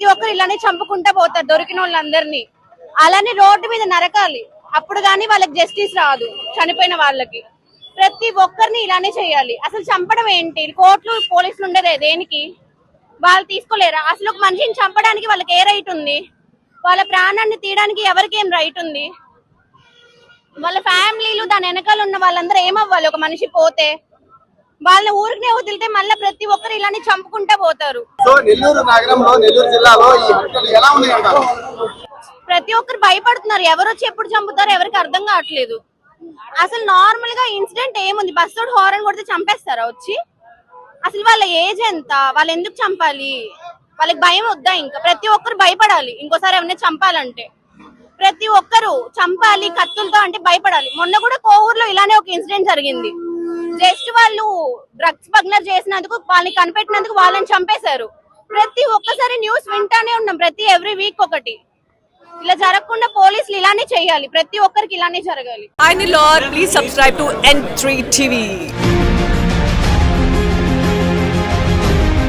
ప్రతి ఒక్కరు ఇలానే చంపుకుంటా పోతారు దొరికిన వాళ్ళందరినీ. అలానే రోడ్డు మీద నరకాలి, అప్పుడు గానీ వాళ్ళకి జస్టిస్ రాదు. చనిపోయిన వాళ్ళకి ప్రతి ఒక్కరిని ఇలానే చేయాలి. అసలు చంపడం ఏంటి? కోర్టులు పోలీసులు ఉండేదే దేనికి? వాళ్ళు తీసుకోలేరా? అసలు ఒక మనిషిని చంపడానికి వాళ్ళకి ఏ రైట్ ఉంది? వాళ్ళ ప్రాణాన్ని తీయడానికి ఎవరికి ఏం రైట్ ఉంది? వాళ్ళ ఫ్యామిలీలు దాని వెనకాల ఉన్న వాళ్ళందరూ ఏమవ్వాలి? ఒక మనిషి పోతే వాళ్ళని ఊరికనే వదిలితే మళ్ళీ ప్రతి ఒక్కరు ఇలానే చంపుకుంటా పోతారు. సో నెల్లూరు నగరంలో, నెల్లూరు జిల్లాలో ఈ హత్యలు ఎలా ఉన్నాయి అంటారు? ప్రతి ఒక్కరు భయపడుతున్నారు. ఎవరు వచ్చి ఎప్పుడు చంపుతారో ఎవరికి అర్థం కావట్లేదు. అసలు నార్మల్ గా ఇన్సిడెంట్ ఏముంది? బస్సు హారన్ కొడితే చంపేస్తారా వచ్చి? అసలు వాళ్ళ ఏజ్ ఎంత? వాళ్ళు ఎందుకు చంపాలి? వాళ్ళకి భయం వద్దా? ఇంకా ప్రతి ఒక్కరు భయపడాలి ఇంకోసారి ఎవరిని చంపాలంటే. ప్రతి ఒక్కరు చంపాలి కత్తులతో అంటే భయపడాలి. మొన్న కూడా కోవూరులో ఇలానే ఒక ఇన్సిడెంట్ జరిగింది. జస్ట్ వాళ్ళు డ్రగ్స్ పగ్నర్ చేసినందుకు, వాళ్ళని కనిపెట్టినందుకు వాళ్ళని చంపేశారు. ప్రతి ఒక్కసారి న్యూస్ వింటానే ఉన్నాం, ప్రతి ఎవ్రీ వీక్ ఒకటి. ఇలా జరగకుండా పోలీసులు ఇలానే చేయాలి, ప్రతి ఒక్కరికి ఇలానే జరగాలి. Hi Nilor, please subscribe to N3 TV.